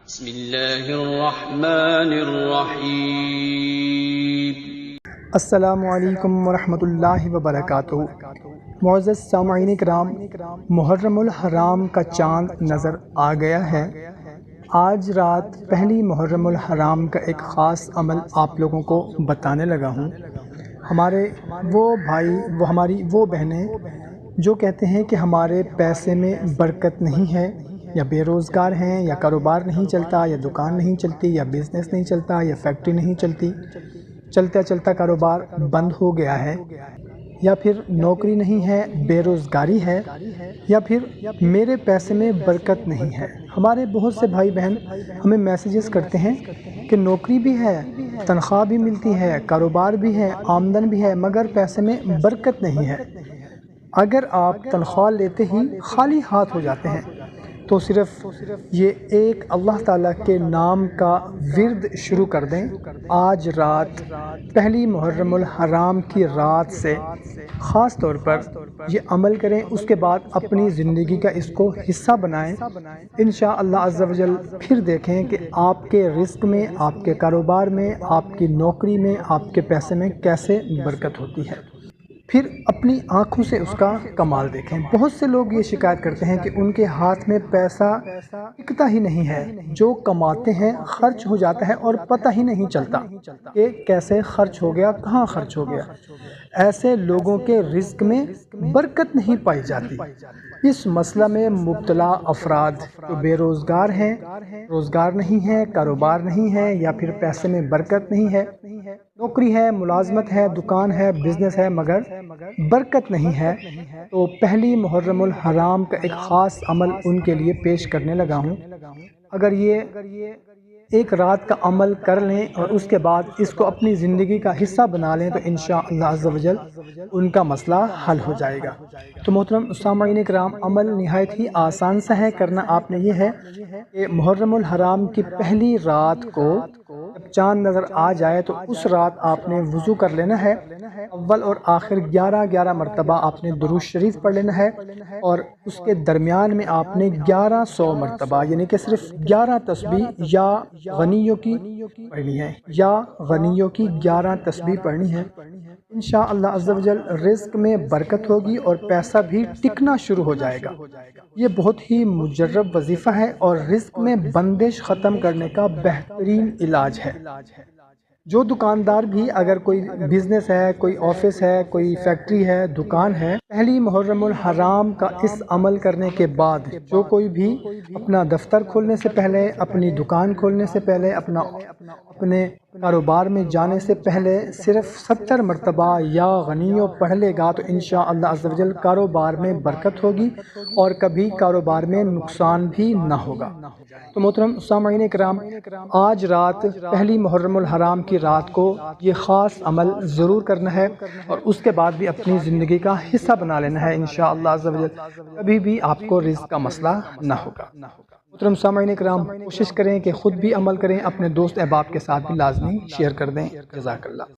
بسم اللہ الرحمن الرحیم۔ السلام علیکم ورحمۃ اللہ وبرکاتہ۔ معزز سامعین کرام، محرم الحرام کا چاند نظر آ گیا ہے۔ آج رات پہلی محرم الحرام کا ایک خاص عمل آپ لوگوں کو بتانے لگا ہوں۔ ہمارے وہ بھائی، ہماری وہ بہنیں جو کہتے ہیں کہ ہمارے پیسے میں برکت نہیں ہے، یا بے روزگار ہیں، یا کاروبار نہیں چلتا، یا دکان نہیں چلتی، یا بزنس نہیں چلتا، یا فیکٹری نہیں چلتی، چلتا چلتا کاروبار بند ہو گیا ہے، یا پھر نوکری نہیں ہے، بے روزگاری ہے، یا پھر میرے پیسے میں برکت نہیں ہے۔ ہمارے بہت سے بھائی بہن ہمیں میسیجز کرتے ہیں کہ نوکری بھی ہے، تنخواہ بھی ملتی ہے، کاروبار بھی ہے، آمدن بھی ہے، مگر پیسے میں برکت نہیں ہے۔ اگر آپ تنخواہ لیتے ہی خالی ہاتھ ہو جاتے ہیں تو صرف یہ ایک اللہ تعالیٰ کے نام کا ورد شروع کر دیں۔ آج رات پہلی محرم الحرام کی رات سے خاص طور پر یہ عمل کریں، اس کے بعد اپنی زندگی کا اس کو حصہ بنائیں۔ انشاءاللہ عز و جل پھر دیکھیں کہ آپ کے رزق میں، آپ کے کاروبار میں، آپ کی نوکری میں، آپ کے پیسے میں کیسے برکت ہوتی ہے۔ پھر اپنی آنکھوں سے اس کا کمال دیکھیں۔ بہت سے لوگ یہ شکایت کرتے ہیں کہ ان کے ہاتھ میں پیسہ ٹکتا ہی نہیں ہے، جو کماتے ہیں خرچ ہو جاتا ہے اور پتہ ہی نہیں چلتا کہ کیسے خرچ ہو گیا، کہاں خرچ ہو گیا۔ ایسے لوگوں کے رزق میں برکت نہیں پائی جاتی۔ اس مسئلہ میں مبتلا افراد جو بے روزگار ہیں، روزگار نہیں ہے، کاروبار نہیں ہے، یا پھر پیسے میں برکت نہیں ہے، نوکری ہے، ملازمت ہے، دکان ہے، بزنس ہے، مگر برکت نہیں ہے، تو پہلی محرم الحرام کا ایک خاص عمل ان کے لیے پیش کرنے لگا ہوں۔ اگر یہ ایک رات کا عمل کر لیں اور اس کے بعد اس کو اپنی زندگی کا حصہ بنا لیں تو انشاءاللہ عز و جل ان کا مسئلہ حل ہو جائے گا۔ تو محترم سامعین کرام، عمل نہایت ہی آسان سا ہے۔ کرنا آپ نے یہ ہے کہ محرم الحرام کی پہلی رات کو جب چاند نظر آ جائے تو اس رات آپ نے وضو کر لینا ہے۔ اول اور آخر 11 مرتبہ آپ نے درود شریف پڑھ لینا ہے، اور اس کے درمیان میں آپ نے 1100 مرتبہ یعنی کہ صرف 11 تسبیح یا غنیوں کی پڑھنی ہے، یا غنیوں کی 11 تسبیح پڑھنی ہے۔ انشاءاللہ عز و جل رزق میں برکت ہوگی اور پیسہ بھی ٹکنا شروع ہو جائے گا۔ یہ بہت ہی مجرب وظیفہ ہے اور رزق میں بندش ختم کرنے کا بہترین علاج ہے۔ جو دکاندار بھی اگر کوئی بزنس ہے، کوئی آفس ہے، کوئی فیکٹری ہے، دکان ہے، پہلی محرم الحرام کا اس عمل کرنے کے بعد جو کوئی بھی اپنا دفتر کھولنے سے پہلے، اپنی دکان کھولنے سے پہلے، اپنے کاروبار میں جانے سے پہلے صرف 70 مرتبہ یا غنیوں پڑھ لے گا تو انشاءاللہ عز و جل کاروبار میں برکت ہوگی اور کبھی کاروبار میں نقصان بھی نہ ہوگا۔ تو محترم سامعین کرام، آج رات پہلی محرم الحرام کی رات کو یہ خاص عمل ضرور کرنا ہے اور اس کے بعد بھی اپنی زندگی کا حصہ بنا لینا ہے انشاءاللہ عز و جل، کبھی بھی آپ کو رزق کا مسئلہ نہ ہوگا۔ محترم سامعین کرام، کوشش کریں کہ خود بھی عمل کریں، اپنے دوست احباب کے ساتھ بھی لازمی شیئر کر دیں۔ جزاک اللہ۔